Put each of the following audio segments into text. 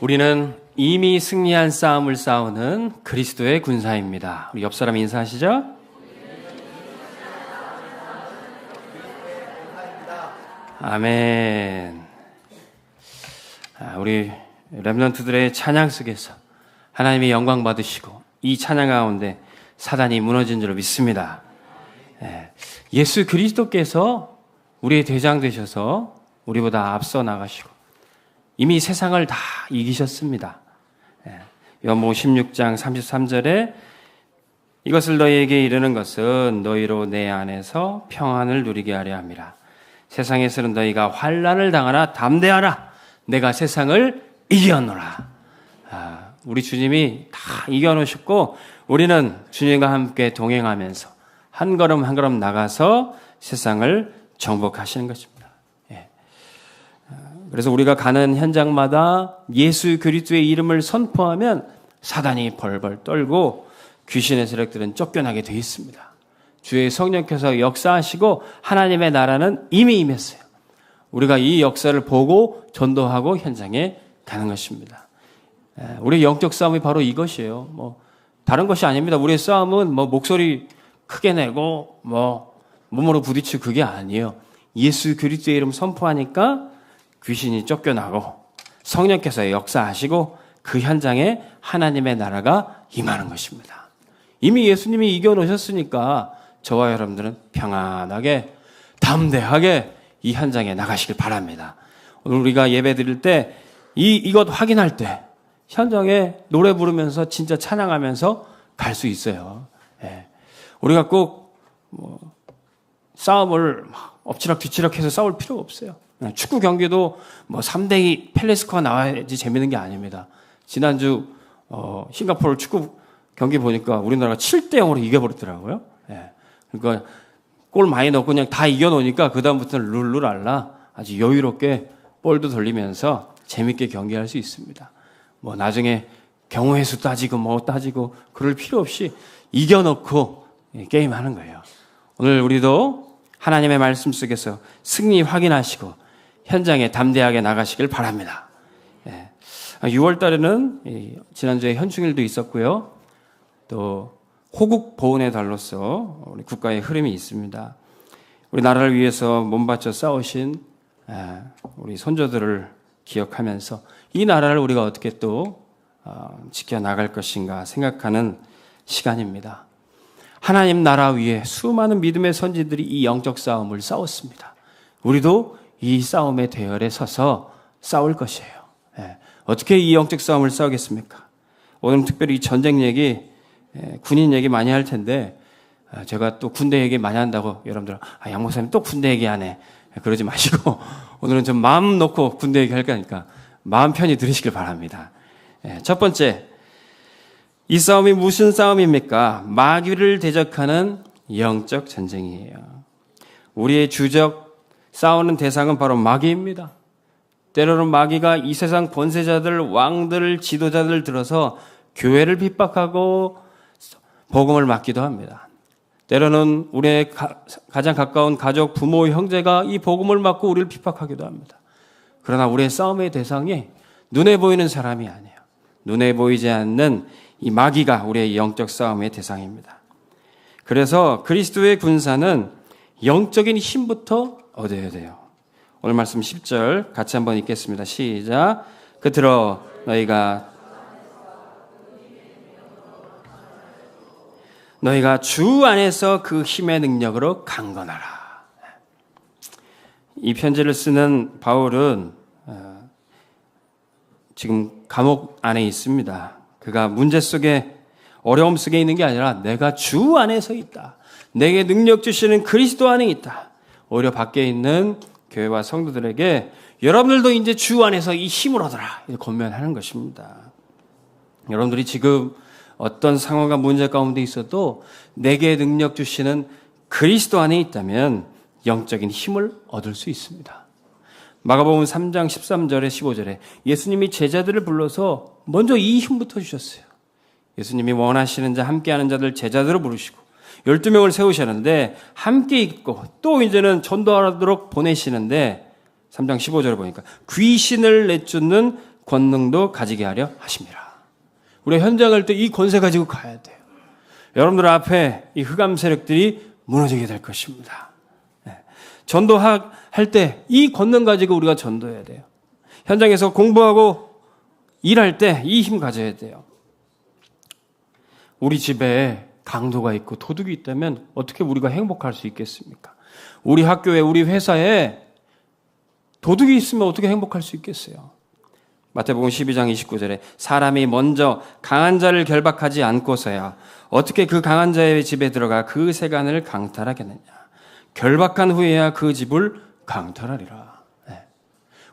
우리는 이미 승리한 싸움을 싸우는 그리스도의 군사입니다. 우리 옆 사람 인사하시죠? 아멘. 우리 렘넌트들의 찬양 속에서 하나님의 영광 받으시고 이 찬양 가운데 사단이 무너진 줄 믿습니다. 예수 그리스도께서 우리의 대장 되셔서 우리보다 앞서 나가시고 이미 세상을 다 이기셨습니다. 요한복음 16장 33절에 이것을 너희에게 이르는 것은 너희로 내 안에서 평안을 누리게 하려 함이라. 세상에서는 너희가 환난을 당하나 담대하라. 내가 세상을 이겨노라. 우리 주님이 다 이겨놓으셨고 우리는 주님과 함께 동행하면서 한 걸음 한 걸음 나가서 세상을 정복하시는 것입니다. 그래서 우리가 가는 현장마다 예수 그리스도의 이름을 선포하면 사단이 벌벌 떨고 귀신의 세력들은 쫓겨나게 되어 있습니다. 주의 성령께서 역사하시고 하나님의 나라는 이미 임했어요. 우리가 이 역사를 보고 전도하고 현장에 가는 것입니다. 우리의 영적 싸움이 바로 이것이에요. 다른 것이 아닙니다. 우리의 싸움은 목소리 크게 내고 몸으로 부딪히고 그게 아니에요. 예수 그리스도의 이름 선포하니까 귀신이 쫓겨나고 성령께서 역사하시고 그 현장에 하나님의 나라가 임하는 것입니다. 이미 예수님이 이겨놓으셨으니까 저와 여러분들은 평안하게 담대하게 이 현장에 나가시길 바랍니다. 오늘 우리가 예배 드릴 때 이것 확인할 때 현장에 노래 부르면서 진짜 찬양하면서 갈 수 있어요. 우리가 꼭 싸움을 엎치락 뒤치락 해서 싸울 필요가 없어요. 축구 경기도 3대2 펠레스코가 나와야지 재밌는 게 아닙니다. 지난주 싱가포르 축구 경기 보니까 우리나라가 7대0으로 이겨버렸더라고요. 그러니까 골 많이 넣고 그냥 다 이겨놓으니까 그다음부터는 룰루랄라 아주 여유롭게 볼도 돌리면서 재밌게 경기할 수 있습니다. 나중에 경우의 수 따지고 그럴 필요 없이 이겨놓고 게임하는 거예요. 오늘 우리도 하나님의 말씀 속에서 승리 확인하시고 현장에 담대하게 나가시길 바랍니다. 6월 달에는 지난주에 현충일도 있었고요. 또 호국 보훈의 달로서 우리 국가의 흐름이 있습니다. 우리 나라를 위해서 몸바쳐 싸우신 우리 선조들을 기억하면서 이 나라를 우리가 어떻게 또 지켜나갈 것인가 생각하는 시간입니다. 하나님 나라 위에 수많은 믿음의 선지들이 이 영적 싸움을 싸웠습니다. 우리도 이 싸움의 대열에 서서 싸울 것이에요. 어떻게 이 영적 싸움을 싸우겠습니까? 오늘 특별히 전쟁 얘기, 군인 얘기 많이 할 텐데 제가 또 군대 얘기 많이 한다고 여러분들 양 목사님 또 군대 얘기하네 그러지 마시고 오늘은 좀 마음 놓고 군대 얘기할 거니까 마음 편히 들으시길 바랍니다. 첫 번째, 이 싸움이 무슨 싸움입니까? 마귀를 대적하는 영적 전쟁이에요. 우리의 주적 싸우는 대상은 바로 마귀입니다. 때로는 마귀가 이 세상 권세자들, 왕들, 지도자들 들어서 교회를 핍박하고 복음을 막기도 합니다. 때로는 우리의 가장 가까운 가족, 부모, 형제가 이 복음을 막고 우리를 핍박하기도 합니다. 그러나 우리의 싸움의 대상이 눈에 보이는 사람이 아니에요. 눈에 보이지 않는 이 마귀가 우리의 영적 싸움의 대상입니다. 그래서 그리스도의 군사는 영적인 힘부터 얻어야 돼요. 오늘 말씀 10절 같이 한번 읽겠습니다. 시작. 그들어 너희가 주 안에서 그 힘의 능력으로 강건하라. 이 편지를 쓰는 바울은 지금 감옥 안에 있습니다. 그가 문제 속에 어려움 속에 있는 게 아니라 내가 주 안에서 있다. 내게 능력 주시는 그리스도 안에 있다. 오히려 밖에 있는 교회와 성도들에게 여러분들도 이제 주 안에서 이 힘을 얻어라. 이렇게 권면하는 것입니다. 여러분들이 지금 어떤 상황과 문제 가운데 있어도 내게 능력 주시는 그리스도 안에 있다면 영적인 힘을 얻을 수 있습니다. 마가복음 3장 13절에 15절에 예수님이 제자들을 불러서 먼저 이 힘부터 주셨어요. 예수님이 원하시는 자, 함께하는 자들 제자들을 부르시고 12명을 세우셨는데 함께 있고 또 이제는 전도하도록 보내시는데 3장 15절을 보니까 귀신을 내쫓는 권능도 가지게 하려 하심이라. 우리가 현장 갈 때 이 권세 가지고 가야 돼요. 여러분들 앞에 이 흑암 세력들이 무너지게 될 것입니다. 전도할 때 이 권능 가지고 우리가 전도해야 돼요. 현장에서 공부하고 일할 때 이 힘 가져야 돼요. 우리 집에 강도가 있고 도둑이 있다면 어떻게 우리가 행복할 수 있겠습니까? 우리 학교에, 우리 회사에 도둑이 있으면 어떻게 행복할 수 있겠어요? 마태복음 12장 29절에 사람이 먼저 강한 자를 결박하지 않고서야 어떻게 그 강한 자의 집에 들어가 그 세간을 강탈하겠느냐. 결박한 후에야 그 집을 강탈하리라.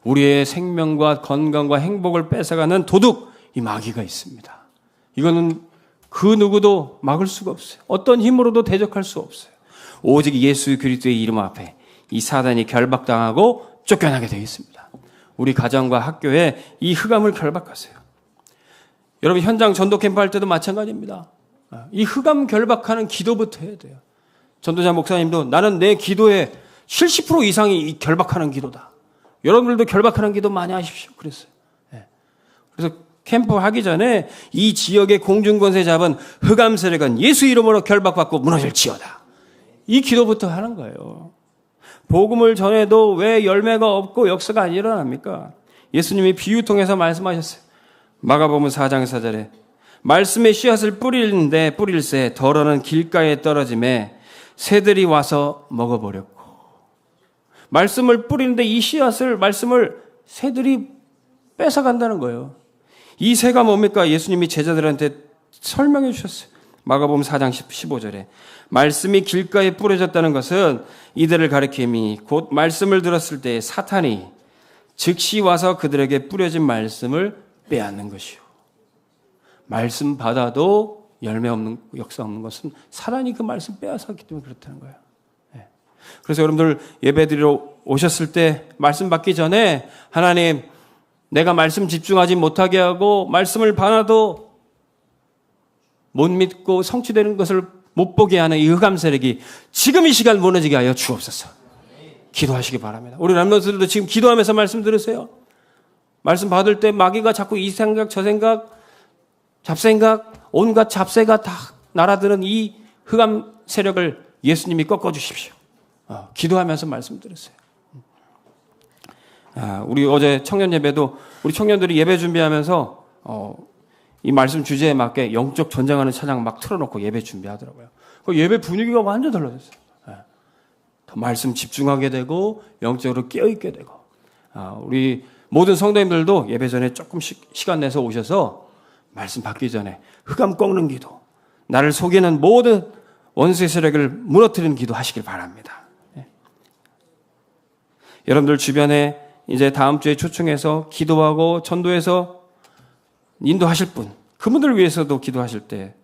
우리의 생명과 건강과 행복을 뺏어가는 도둑, 이 마귀가 있습니다. 이거는 그 누구도 막을 수가 없어요. 어떤 힘으로도 대적할 수 없어요. 오직 예수 그리스도의 이름 앞에 이 사단이 결박당하고 쫓겨나게 되어 있습니다. 우리 가정과 학교에 이 흑암을 결박하세요. 여러분 현장 전도 캠프 할 때도 마찬가지입니다. 이 흑암 결박하는 기도부터 해야 돼요. 전도자 목사님도 나는 내 기도의 70% 이상이 이 결박하는 기도다. 여러분들도 결박하는 기도 많이 하십시오. 그랬어요. 그래서 캠프 하기 전에 이 지역의 공중권세 잡은 흑암 세력은 예수 이름으로 결박받고 무너질지어다. 이 기도부터 하는 거예요. 복음을 전해도 왜 열매가 없고 역사가 안 일어납니까? 예수님이 비유 통해서 말씀하셨어요. 마가복음 4장 4절에 말씀의 씨앗을 뿌리는데 뿌릴새 덜어는 길가에 떨어짐에 새들이 와서 먹어버렸고, 말씀을 뿌리는데 이 씨앗을, 말씀을 새들이 뺏어간다는 거예요. 이 새가 뭡니까? 예수님이 제자들한테 설명해 주셨어요. 마가복음 4장 15절에 말씀이 길가에 뿌려졌다는 것은 이들을 가리킴이 곧 말씀을 들었을 때 사탄이 즉시 와서 그들에게 뿌려진 말씀을 빼앗는 것이요. 말씀 받아도 열매 없는, 역사 없는 것은 사단이 그 말씀 빼앗았기 때문에 그렇다는 거예요. 그래서 여러분들 예배드리러 오셨을 때 말씀 받기 전에 하나님, 내가 말씀 집중하지 못하게 하고 말씀을 받아도 못 믿고 성취되는 것을 못 보게 하는 이 흑암 세력이 지금 이 시간 무너지게 하여 주옵소서. 기도하시기 바랍니다. 우리 람런스들도 지금 기도하면서 말씀 들으세요. 말씀 받을 때 마귀가 자꾸 이 생각 저 생각 잡생각 온갖 잡새가 다 날아드는 이 흑암 세력을 예수님이 꺾어주십시오. 기도하면서 말씀 들으세요. 우리 어제 청년 예배도 우리 청년들이 예배 준비하면서 이 말씀 주제에 맞게 영적 전쟁하는 찬양 막 틀어놓고 예배 준비하더라고요. 그 예배 분위기가 완전 달라졌어요. 더 말씀 집중하게 되고 영적으로 깨어있게 되고, 우리 모든 성도님들도 예배 전에 조금씩 시간 내서 오셔서 말씀 받기 전에 흑암 꺾는 기도, 나를 속이는 모든 원수의 세력을 무너뜨리는 기도 하시길 바랍니다. 여러분들 주변에 이제 다음 주에 초청해서 기도하고 전도해서 인도하실 분, 그분들을 위해서도 기도하실 때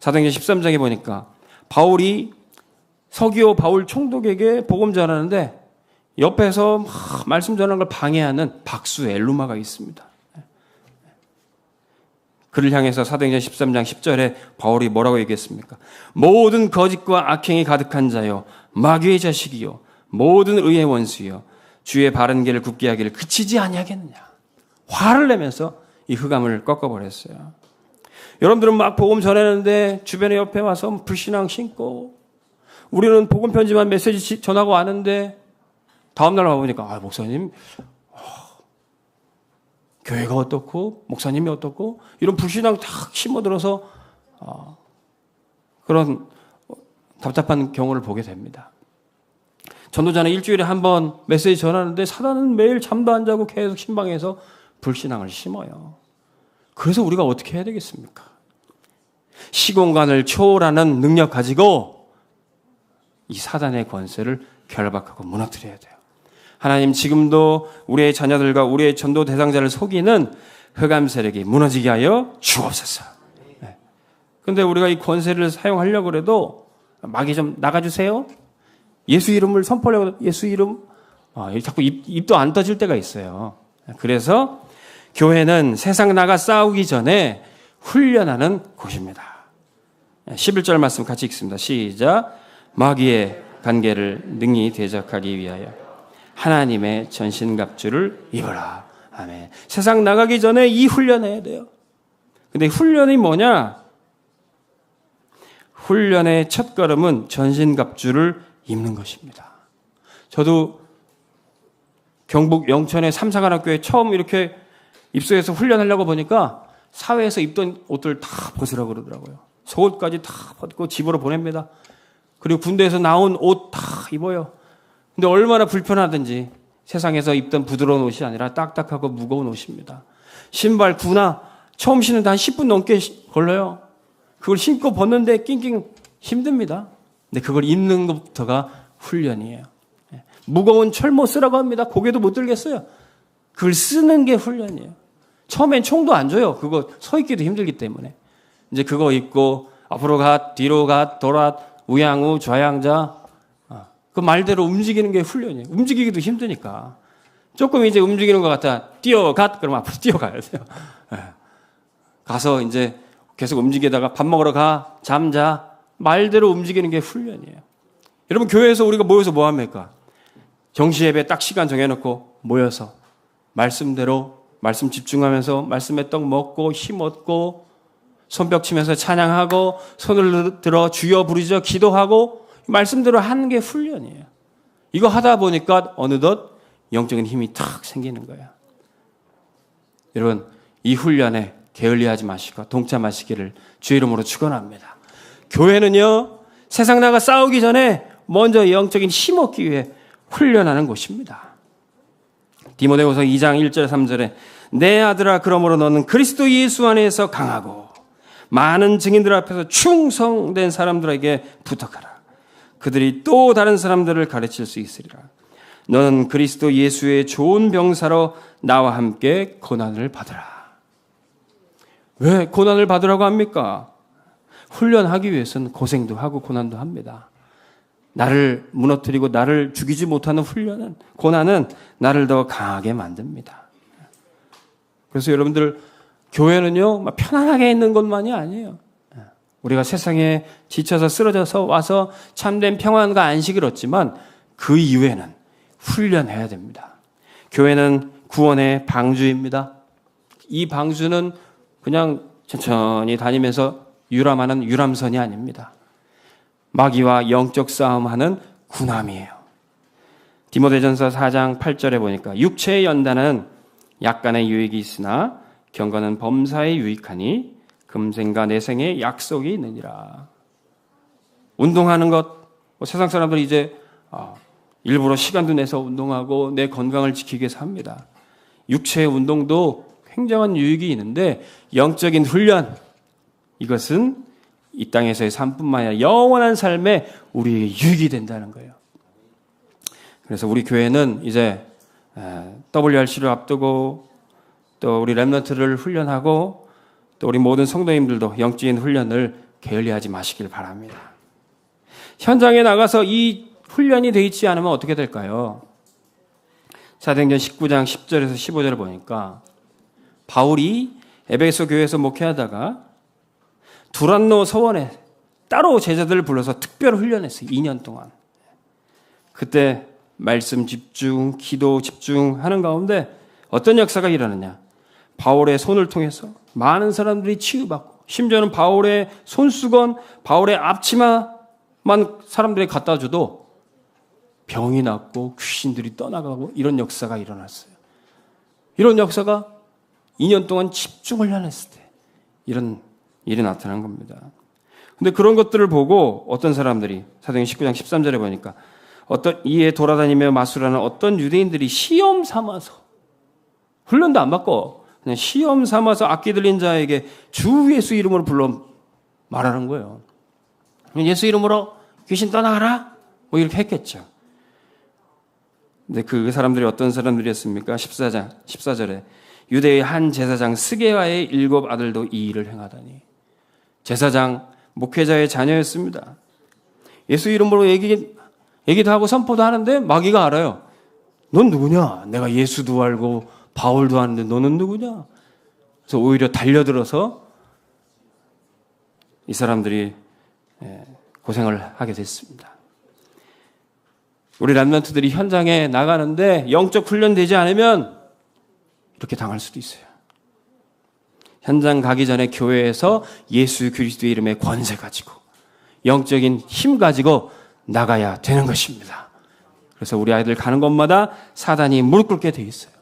사도행전 13장에 보니까 바울이 서기오 바울 총독에게 복음 전하는데 옆에서 막 말씀 전하는 걸 방해하는 박수 엘루마가 있습니다. 그를 향해서 사도행전 13장 10절에 바울이 뭐라고 얘기했습니까? 모든 거짓과 악행이 가득한 자요, 마귀의 자식이요, 모든 의의 원수요, 주의 바른 길을 굽게 하기를 그치지 아니하겠느냐. 화를 내면서 이 흑암을 꺾어버렸어요. 여러분들은 막 복음 전하는데 주변에 옆에 와서 불신앙 신고, 우리는 복음 편지만 메시지 전하고 왔는데 다음날 와보니까 목사님 교회가 어떻고 목사님이 어떻고 이런 불신앙 탁 심어들어서 그런 답답한 경우를 보게 됩니다. 전도자는 일주일에 한 번 메시지 전하는데 사단은 매일 잠도 안 자고 계속 신방에서 불신앙을 심어요. 그래서 우리가 어떻게 해야 되겠습니까? 시공간을 초월하는 능력 가지고 이 사단의 권세를 결박하고 무너뜨려야 돼요. 하나님, 지금도 우리의 자녀들과 우리의 전도 대상자를 속이는 흑암 세력이 무너지게 하여 주옵소서. 그런데 우리가 이 권세를 사용하려고 해도 마귀 좀 나가주세요. 예수 이름을 선포하려고 예수 이름 자꾸 입도 안 떠질 때가 있어요. 그래서 교회는 세상 나가 싸우기 전에 훈련하는 곳입니다. 11절 말씀 같이 읽습니다. 시작. 마귀의 관계를 능히 대적하기 위하여 하나님의 전신갑주를 입어라. 아멘. 세상 나가기 전에 이 훈련해야 돼요. 근데 훈련이 뭐냐? 훈련의 첫걸음은 전신갑주를 입는 것입니다. 저도 경북 영천의 삼사관학교에 처음 이렇게 입소해서 훈련하려고 보니까 사회에서 입던 옷들 다 벗으라고 그러더라고요. 속옷까지 다 벗고 집으로 보냅니다. 그리고 군대에서 나온 옷 다 입어요. 근데 얼마나 불편하든지 세상에서 입던 부드러운 옷이 아니라 딱딱하고 무거운 옷입니다. 신발, 구나 처음 신는데 한 10분 넘게 걸려요. 그걸 신고 벗는데 낑낑 힘듭니다. 근데 그걸 입는 것부터가 훈련이에요. 무거운 철모 쓰라고 합니다. 고개도 못 들겠어요. 그걸 쓰는 게 훈련이에요. 처음엔 총도 안 줘요. 그거 서 있기도 힘들기 때문에. 이제 그거 입고 앞으로 가, 뒤로 가, 돌아, 우양우, 좌양자. 그 말대로 움직이는 게 훈련이에요. 움직이기도 힘드니까. 조금 이제 움직이는 것 같아. 뛰어가. 그러면 앞으로 뛰어가야 돼요. 가서 이제 계속 움직이다가 밥 먹으러 가, 잠자. 말대로 움직이는 게 훈련이에요. 여러분, 교회에서 우리가 모여서 뭐 합니까? 정시 예배 딱 시간 정해놓고 모여서 말씀대로 말씀 집중하면서 말씀에 떡 먹고 힘 얻고 손뼉 치면서 찬양하고 손을 들어 주여 부르짖어 기도하고 말씀대로 하는 게 훈련이에요. 이거 하다 보니까 어느덧 영적인 힘이 탁 생기는 거예요. 여러분, 이 훈련에 게을리하지 마시고 동참하시기를 주의 이름으로 축원합니다. 교회는요, 세상 나가 싸우기 전에 먼저 영적인 힘 얻기 위해 훈련하는 곳입니다. 디모데후서 2장 1절 3절에 내 아들아 그러므로 너는 그리스도 예수 안에서 강하고 많은 증인들 앞에서 충성된 사람들에게 부탁하라. 그들이 또 다른 사람들을 가르칠 수 있으리라. 너는 그리스도 예수의 좋은 병사로 나와 함께 고난을 받으라. 왜 고난을 받으라고 합니까? 훈련하기 위해서는 고생도 하고 고난도 합니다. 나를 무너뜨리고 나를 죽이지 못하는 훈련은, 고난은 나를 더 강하게 만듭니다. 그래서 여러분들, 교회는요, 편안하게 있는 것만이 아니에요. 우리가 세상에 지쳐서 쓰러져서 와서 참된 평안과 안식을 얻지만 그 이후에는 훈련해야 됩니다. 교회는 구원의 방주입니다. 이 방주는 그냥 천천히 다니면서 유람하는 유람선이 아닙니다. 마귀와 영적 싸움하는 군함이에요. 디모데전서 4장 8절에 보니까 육체의 연단은 약간의 유익이 있으나 경건은 범사에 유익하니 금생과 내생의 약속이 있느니라. 운동하는 것, 세상 사람들이 이제 일부러 시간도 내서 운동하고 내 건강을 지키기 위해서 합니다. 육체의 운동도 굉장한 유익이 있는데 영적인 훈련, 이것은 이 땅에서의 삶뿐만 아니라 영원한 삶에 우리에게 유익이 된다는 거예요. 그래서 우리 교회는 이제 WRC를 앞두고 또 우리 렘넌트를 훈련하고 또 우리 모든 성도님들도 영적인 훈련을 게을리하지 마시길 바랍니다. 현장에 나가서 이 훈련이 되어 있지 않으면 어떻게 될까요? 사도행전 19장 10절에서 15절을 보니까 바울이 에베소 교회에서 목회하다가 두란노 서원에 따로 제자들을 불러서 특별 훈련했어요. 2년 동안. 그때 말씀 집중, 기도 집중하는 가운데 어떤 역사가 일어나냐? 바울의 손을 통해서 많은 사람들이 치유받고, 심지어는 바울의 손수건, 바울의 앞치마만 사람들이 갖다 줘도 병이 낫고 귀신들이 떠나가고 이런 역사가 일어났어요. 이런 역사가 2년 동안 집중 훈련했을 때 이런 일이 나타난 겁니다. 근데 그런 것들을 보고 어떤 사람들이 사도행전 19장 13절에 보니까 어떤 이에 돌아다니며 마술하는 어떤 유대인들이 시험 삼아서, 훈련도 안 받고 그냥 시험 삼아서 악기 들린 자에게 주 예수 이름으로 불러 말하는 거예요. 예수 이름으로 귀신 떠나가라? 뭐 이렇게 했겠죠. 근데 그 사람들이 어떤 사람들이었습니까? 14절에 유대의 한 제사장 스게와의 7 아들도 이 일을 행하다니. 제사장, 목회자의 자녀였습니다. 예수 이름으로 얘기도 하고 선포도 하는데 마귀가 알아요. 넌 누구냐? 내가 예수도 알고 바울도 아는데 너는 누구냐? 그래서 오히려 달려들어서 이 사람들이 고생을 하게 됐습니다. 우리 렘넌트들이 현장에 나가는데 영적 훈련되지 않으면 이렇게 당할 수도 있어요. 현장 가기 전에 교회에서 예수 그리스도의 이름의 권세 가지고 영적인 힘 가지고 나가야 되는 것입니다. 그래서 우리 아이들 가는 곳마다 사단이 무릎 꿇게 돼 있어요.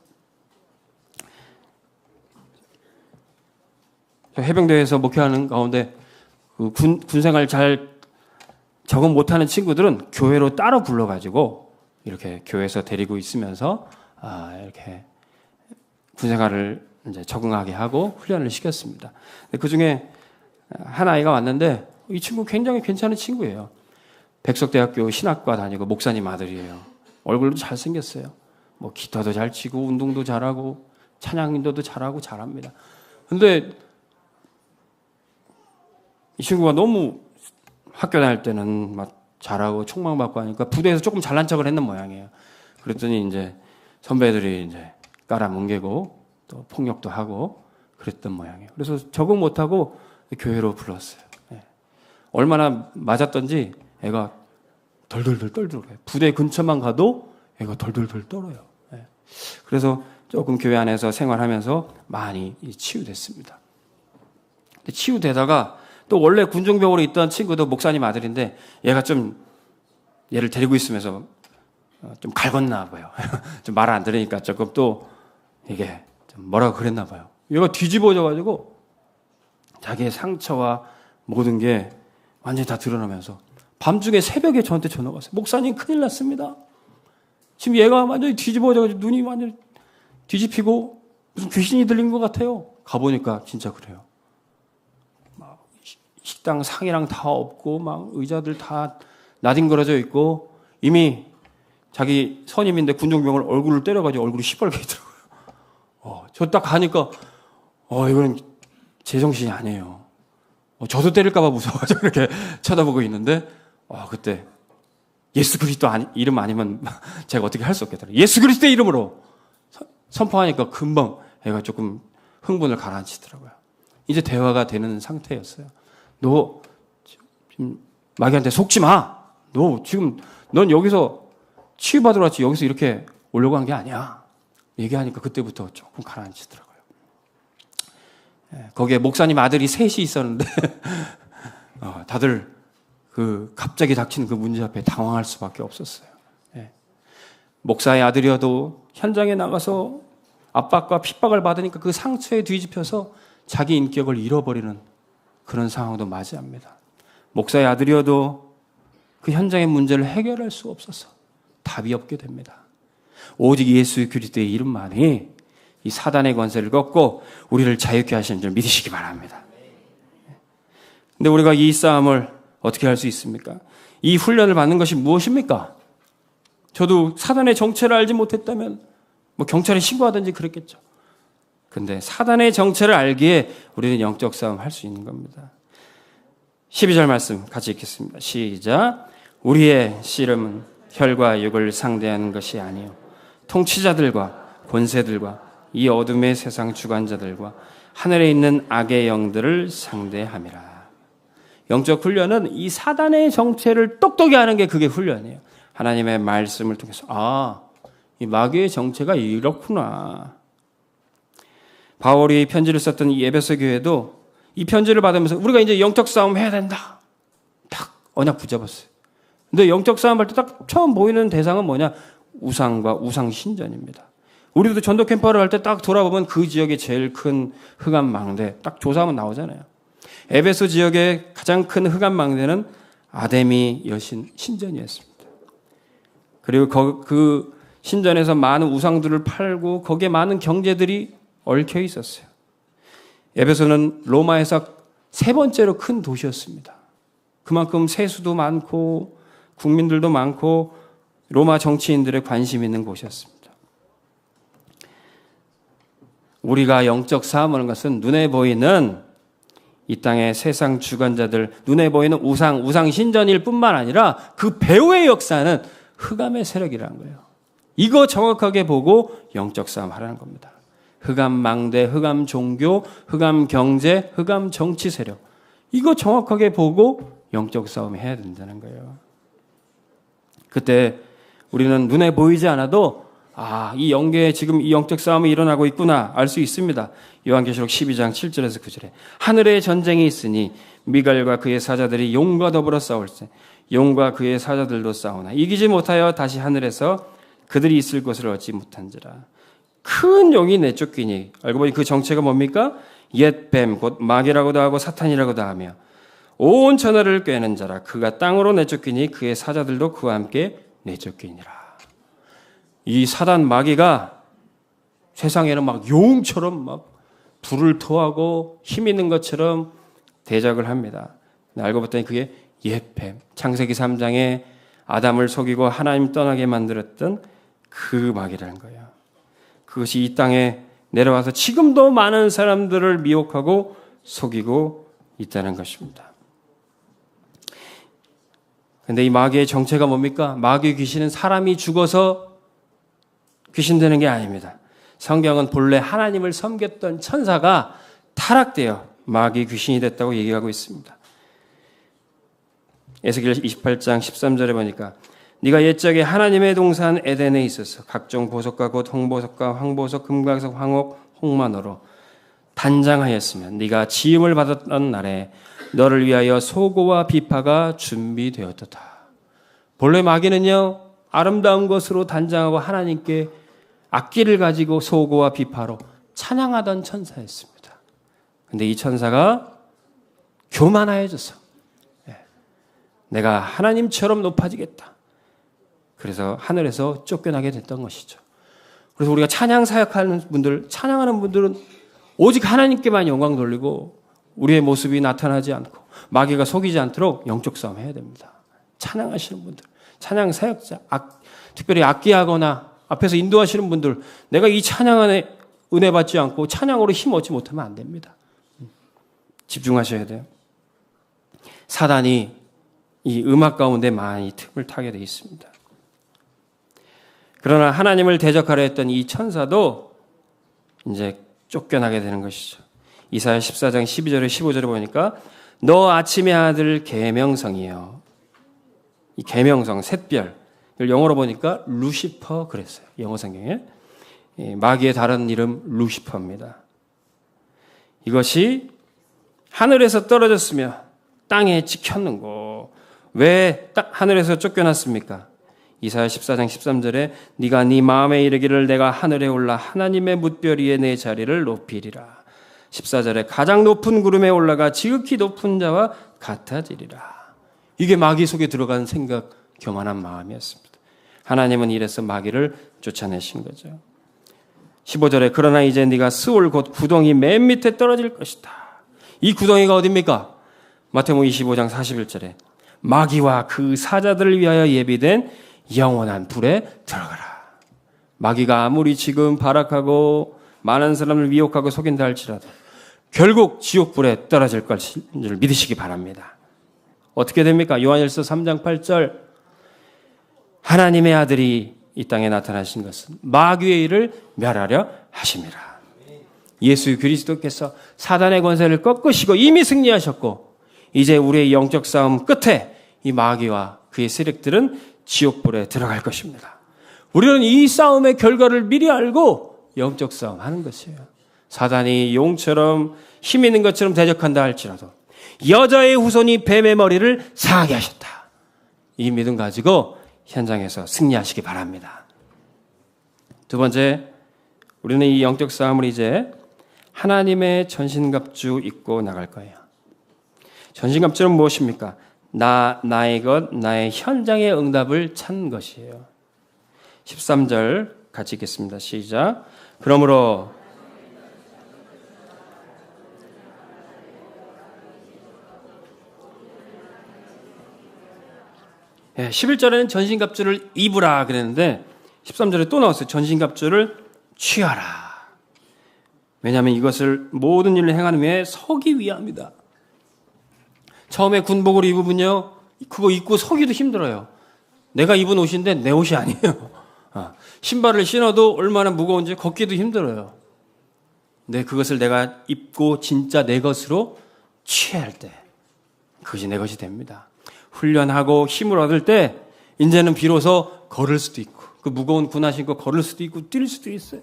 해병대에서 목회하는 가운데 군 생활 잘 적응 못하는 친구들은 교회로 따로 불러가지고 이렇게 교회에서 데리고 있으면서 이렇게 군 생활을 이제 적응하게 하고 훈련을 시켰습니다. 그 중에 한 아이가 왔는데 이 친구 굉장히 괜찮은 친구예요. 백석대학교 신학과 다니고 목사님 아들이에요. 얼굴도 잘생겼어요. 뭐 기타도 잘 치고 운동도 잘하고 찬양 인도도 잘하고 잘합니다. 근데 이 친구가 너무 학교 다닐 때는 막 잘하고 총망받고 하니까 부대에서 조금 잘난 척을 했는 모양이에요. 그랬더니 이제 선배들이 이제 깔아뭉개고 또 폭력도 하고 그랬던 모양이에요. 그래서 적응 못하고 교회로 불렀어요. 얼마나 맞았던지 애가 덜덜덜 떨더라고요. 부대 근처만 가도 애가 덜덜덜 떨어요. 그래서 조금 교회 안에서 생활하면서 많이 치유됐습니다. 치유되다가 또 원래 군종병으로 있던 친구도 목사님 아들인데 얘가 좀 얘를 데리고 있으면서 좀 갈궜나 봐요. 좀 말 안 들으니까 조금 또 이게 좀 뭐라고 그랬나 봐요. 얘가 뒤집어져가지고 자기의 상처와 모든 게 완전히 다 드러나면서 밤중에 새벽에 저한테 전화가 왔어요. 목사님 큰일 났습니다. 지금 얘가 완전히 뒤집어져가지고 눈이 완전히 뒤집히고 무슨 귀신이 들린 것 같아요. 가보니까 진짜 그래요. 막 식당 상이랑 다 없고 막 의자들 다 나뒹굴어져 있고 이미 자기 선임인데 군종병을 얼굴을 때려가지고 얼굴이 시뻘게 있더라고요. 저 딱 가니까 이거는 제정신이 아니에요. 저도 때릴까봐 무서워가지고 이렇게 쳐다보고 있는데 그때 예수 그리스도 이름 아니면 제가 어떻게 할 수 없겠더라고요. 예수 그리스도의 이름으로 선포하니까 금방 애가 조금 흥분을 가라앉히더라고요. 이제 대화가 되는 상태였어요. 너 지금 마귀한테 속지 마. 너 지금 넌 여기서 치유받으러 왔지 여기서 이렇게 오려고 한 게 아니야. 얘기하니까 그때부터 조금 가라앉히더라고요. 거기에 목사님 아들이 셋이 있었는데 다들 갑자기 닥치는 그 문제 앞에 당황할 수밖에 없었어요. 목사의 아들이어도 현장에 나가서 압박과 핍박을 받으니까 그 상처에 뒤집혀서 자기 인격을 잃어버리는 그런 상황도 맞이합니다. 목사의 아들이어도 그 현장의 문제를 해결할 수 없어서 답이 없게 됩니다. 오직 예수 그리스도의 이름만이 이 사단의 권세를 꺾고 우리를 자유케 하시는 줄 믿으시기 바랍니다. 근데 우리가 이 싸움을 어떻게 할 수 있습니까? 이 훈련을 받는 것이 무엇입니까? 저도 사단의 정체를 알지 못했다면 경찰에 신고하든지 그랬겠죠. 근데 사단의 정체를 알기에 우리는 영적 싸움 할 수 있는 겁니다. 12절 말씀 같이 읽겠습니다. 시작. 우리의 씨름은 혈과 육을 상대하는 것이 아니요 통치자들과 권세들과 이 어둠의 세상 주관자들과 하늘에 있는 악의 영들을 상대함이라. 영적 훈련은 이 사단의 정체를 똑똑히 하는 게 그게 훈련이에요. 하나님의 말씀을 통해서 이 마귀의 정체가 이렇구나. 바울이 편지를 썼던 이 에베소 교회도 이 편지를 받으면서 우리가 이제 영적 싸움 해야 된다. 딱 언약 붙잡았어요. 근데 영적 싸움 할 때 딱 처음 보이는 대상은 뭐냐? 우상과 우상 신전입니다. 우리도 전도 캠프를 할 때 딱 돌아보면 그 지역의 제일 큰 흑암 망대 딱 조사하면 나오잖아요. 에베소 지역의 가장 큰 흑암 망대는 아데미 여신 신전이었습니다. 그리고 그 신전에서 많은 우상들을 팔고 거기에 많은 경제들이 얽혀 있었어요. 에베소는 로마에서 세 번째로 큰 도시였습니다. 그만큼 세수도 많고 국민들도 많고 로마 정치인들의 관심 있는 곳이었습니다. 우리가 영적 싸움하는 것은 눈에 보이는 이 땅의 세상 주관자들, 눈에 보이는 우상 신전일 뿐만 아니라 그 배후의 역사는 흑암의 세력이라는 거예요. 이거 정확하게 보고 영적 싸움 하라는 겁니다. 흑암 망대, 흑암 종교, 흑암 경제, 흑암 정치 세력. 이거 정확하게 보고 영적 싸움 해야 된다는 거예요. 그때 우리는 눈에 보이지 않아도 이 영계에 지금 이 영적 싸움이 일어나고 있구나 알 수 있습니다. 요한계시록 12장 7절에서 9절에 하늘에 전쟁이 있으니 미갈과 그의 사자들이 용과 더불어 싸울세 용과 그의 사자들도 싸우나 이기지 못하여 다시 하늘에서 그들이 있을 곳을 얻지 못한지라. 큰 용이 내쫓기니 알고 보니 그 정체가 뭡니까? 옛 뱀 곧 마귀라고도 하고 사탄이라고도 하며 온 천하를 꿰는 자라. 그가 땅으로 내쫓기니 그의 사자들도 그와 함께 내쫓기니라. 이 사단 마귀가 세상에는 막 용처럼 막 불을 토하고 힘 있는 것처럼 대적을 합니다. 알고 봤더니 그게 옛 뱀, 창세기 3장에 아담을 속이고 하나님 떠나게 만들었던 그 마귀라는 거예요. 그것이 이 땅에 내려와서 지금도 많은 사람들을 미혹하고 속이고 있다는 것입니다. 그런데 이 마귀의 정체가 뭡니까? 마귀 귀신은 사람이 죽어서 귀신 되는 게 아닙니다. 성경은 본래 하나님을 섬겼던 천사가 타락되어 마귀 귀신이 됐다고 얘기하고 있습니다. 에스겔 28장 13절에 보니까 네가 옛적에 하나님의 동산 에덴에 있어서 각종 보석과 곧 홍보석과 황보석, 금강석, 황옥, 홍만호로 단장하였으면 네가 지음을 받았던 날에 너를 위하여 소고와 비파가 준비되었도다. 본래 마귀는요 아름다운 것으로 단장하고 하나님께 악기를 가지고 소고와 비파로 찬양하던 천사였습니다. 그런데 이 천사가 교만해져서 내가 하나님처럼 높아지겠다. 그래서 하늘에서 쫓겨나게 됐던 것이죠. 그래서 우리가 찬양 사역하는 분들, 찬양하는 분들은 오직 하나님께만 영광 돌리고 우리의 모습이 나타나지 않고 마귀가 속이지 않도록 영적 싸움 해야 됩니다. 찬양하시는 분들, 찬양 사역자, 특별히 악기하거나 앞에서 인도하시는 분들, 내가 이 찬양 안에 은혜 받지 않고 찬양으로 힘 얻지 못하면 안 됩니다. 집중하셔야 돼요. 사단이 이 음악 가운데 많이 틈을 타게 되어 있습니다. 그러나 하나님을 대적하려 했던 이 천사도 이제 쫓겨나게 되는 것이죠. 이사야 14장 12절에 15절에 보니까 너 아침의 아들 계명성이요. 이 계명성, 샛별. 이걸 영어로 보니까 루시퍼 그랬어요. 영어 성경에. 마귀의 다른 이름 루시퍼입니다. 이것이 하늘에서 떨어졌으며 땅에 찍혔는고 왜 딱 하늘에서 쫓겨났습니까? 이사야 14장 13절에 네가 네 마음에 이르기를 내가 하늘에 올라 하나님의 뭇별 위에 내 자리를 높이리라. 14절에 가장 높은 구름에 올라가 지극히 높은 자와 같아지리라. 이게 마귀 속에 들어간 생각, 교만한 마음이었습니다. 하나님은 이래서 마귀를 쫓아내신 거죠. 15절에 그러나 이제 네가 스올 곧 구덩이 맨 밑에 떨어질 것이다. 이 구덩이가 어디입니까? 마태복음 25장 41절에 마귀와 그 사자들을 위하여 예비된 영원한 불에 들어가라. 마귀가 아무리 지금 발악하고 많은 사람을 미혹하고 속인다 할지라도 결국 지옥불에 떨어질 것을 믿으시기 바랍니다. 어떻게 됩니까? 요한일서 3장 8절 하나님의 아들이 이 땅에 나타나신 것은 마귀의 일을 멸하려 하심이라. 예수 그리스도께서 사단의 권세를 꺾으시고 이미 승리하셨고 이제 우리의 영적 싸움 끝에 이 마귀와 그의 세력들은 지옥불에 들어갈 것입니다. 우리는 이 싸움의 결과를 미리 알고 영적 싸움 하는 것이에요. 사단이 용처럼 힘 있는 것처럼 대적한다 할지라도 여자의 후손이 뱀의 머리를 상하게 하셨다. 이 믿음 가지고 현장에서 승리하시기 바랍니다. 두 번째, 우리는 이 영적 싸움을 이제 하나님의 전신갑주 입고 나갈 거예요. 전신갑주는 무엇입니까? 나의 것, 나의 현장의 응답을 찾는 것이에요. 13절 같이 읽겠습니다. 시작. 그러므로 11절에는 전신갑주를 입으라 그랬는데 13절에 또 나왔어요. 전신갑주를 취하라. 왜냐하면 이것을 모든 일을 행하는 위해 서기 위함이다. 처음에 군복을 입으면요, 그거 입고 서기도 힘들어요. 내가 입은 옷인데 내 옷이 아니에요. 신발을 신어도 얼마나 무거운지 걷기도 힘들어요. 근데 그것을 내가 입고 진짜 내 것으로 취할 때 그것이 내 것이 됩니다. 훈련하고 힘을 얻을 때 이제는 비로소 걸을 수도 있고 그 무거운 군화 신고 걸을 수도 있고 뛸 수도 있어요.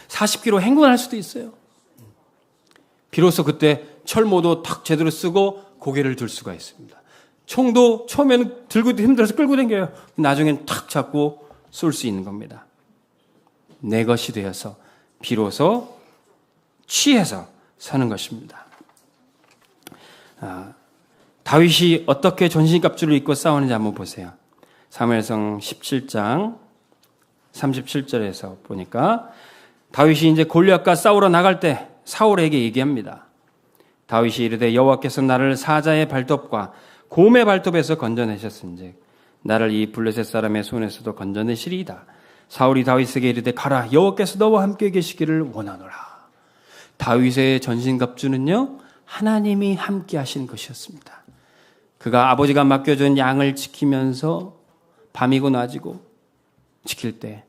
40km 행군할 수도 있어요. 비로소 그때 철모도 탁 제대로 쓰고 고개를 들 수가 있습니다. 총도 처음에는 들고도 힘들어서 끌고 다녀요. 나중엔 탁 잡고 쏠 수 있는 겁니다. 내 것이 되어서 비로소 취해서 사는 것입니다. 다윗이 어떻게 전신갑주를 입고 싸우는지 한번 보세요. 사무엘상 17장 37절에서 보니까 다윗이 이제 골리앗과 싸우러 나갈 때 사울에게 얘기합니다. 다윗이 이르되 여호와께서 나를 사자의 발톱과 곰의 발톱에서 건져내셨은즉 나를 이 블레셋 사람의 손에서도 건져내시리이다. 사울이 다윗에게 이르되 가라, 여호와께서 너와 함께 계시기를 원하노라. 다윗의 전신갑주는요, 하나님이 함께 하신 것이었습니다. 그가 아버지가 맡겨준 양을 지키면서 밤이고 낮이고 지킬 때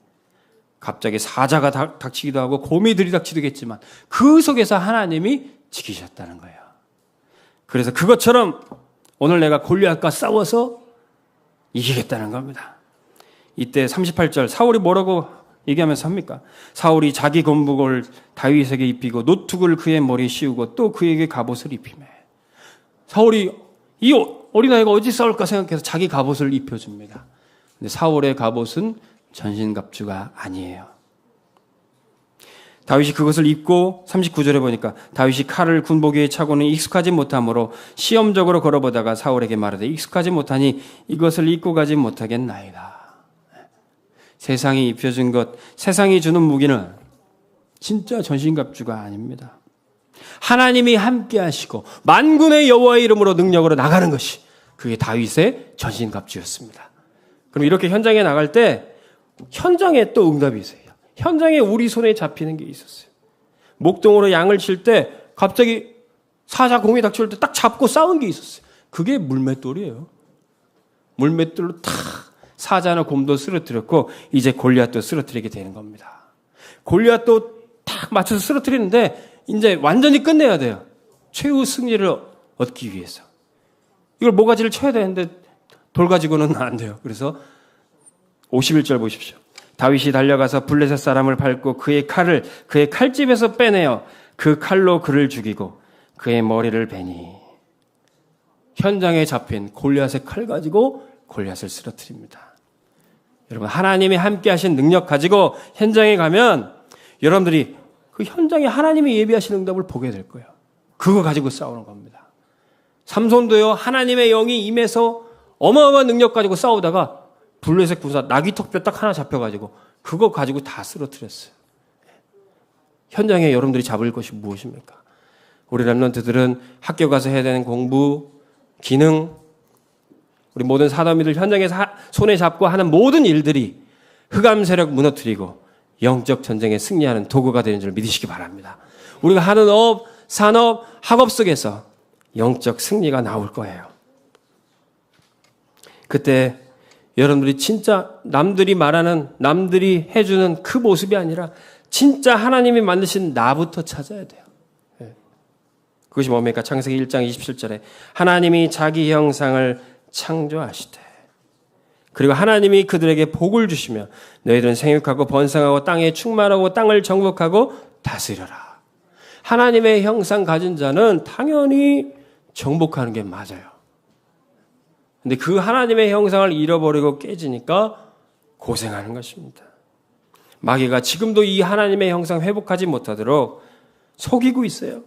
갑자기 사자가 닥치기도 하고 곰이 들이닥치겠지만 그 속에서 하나님이 지키셨다는 거예요. 그래서 그것처럼 오늘 내가 골리앗과 싸워서 이기겠다는 겁니다. 이때 38절 사울이 뭐라고 얘기하면서 합니까? 사울이 자기 곤복을 다윗에게 입히고 노툭을 그의 머리에 씌우고 또 그에게 갑옷을 입히매. 사울이 이 어린아이가 어디 싸울까 생각해서 자기 갑옷을 입혀줍니다. 근데 사울의 갑옷은 전신갑주가 아니에요. 다윗이 그것을 입고 39절에 보니까 다윗이 칼을 군복 위에 차고는 익숙하지 못하므로 시험적으로 걸어보다가 사울에게 말하되 익숙하지 못하니 이것을 입고 가지 못하겠나이다. 세상이 입혀준 것, 세상이 주는 무기는 진짜 전신갑주가 아닙니다. 하나님이 함께 하시고 만군의 여호와의 이름으로 능력으로 나가는 것이 그게 다윗의 전신갑주였습니다. 그럼 이렇게 현장에 나갈 때 현장에 또 응답이 있어요. 현장에 우리 손에 잡히는 게 있었어요. 목동으로 양을 칠 때 갑자기 사자 곰이 닥칠 때 딱 잡고 싸운 게 있었어요. 그게 물맷돌이에요. 물맷돌로 탁 사자나 곰도 쓰러뜨렸고 이제 골리앗도 쓰러뜨리게 되는 겁니다. 골리앗도 탁 맞춰서 쓰러뜨리는데 이제 완전히 끝내야 돼요. 최후 승리를 얻기 위해서. 이걸 모가지를 쳐야 되는데 돌 가지고는 안 돼요. 그래서 51절 보십시오. 다윗이 달려가서 블레셋 사람을 밟고 그의 칼을 그의 칼집에서 빼내어 그 칼로 그를 죽이고 그의 머리를 베니. 현장에 잡힌 골리앗의 칼 가지고 골리앗을 쓰러뜨립니다. 여러분, 하나님이 함께 하신 능력 가지고 현장에 가면 여러분들이 그 현장에 하나님이 예비하신 응답을 보게 될 거예요. 그거 가지고 싸우는 겁니다. 삼손도요, 하나님의 영이 임해서 어마어마한 능력 가지고 싸우다가 블레셋 군사 나귀턱뼈 딱 하나 잡혀가지고 그거 가지고 다 쓰러뜨렸어요. 현장에 여러분들이 잡을 것이 무엇입니까? 우리 랩런트들은 학교 가서 해야 되는 공부, 기능, 우리 모든 사도미들 현장에서 손에 잡고 하는 모든 일들이 흑암 세력 무너뜨리고 영적 전쟁에 승리하는 도구가 되는 줄 믿으시기 바랍니다. 우리가 하는 업, 산업, 학업 속에서 영적 승리가 나올 거예요. 그때 여러분들이 진짜 남들이 말하는, 남들이 해주는 그 모습이 아니라 진짜 하나님이 만드신 나부터 찾아야 돼요. 그것이 뭡니까? 창세기 1장 27절에 하나님이 자기 형상을 창조하시되 그리고 하나님이 그들에게 복을 주시며 너희들은 생육하고 번성하고 땅에 충만하고 땅을 정복하고 다스려라. 하나님의 형상 가진 자는 당연히 정복하는 게 맞아요. 근데 그 하나님의 형상을 잃어버리고 깨지니까 고생하는 것입니다. 마귀가 지금도 이 하나님의 형상 회복하지 못하도록 속이고 있어요.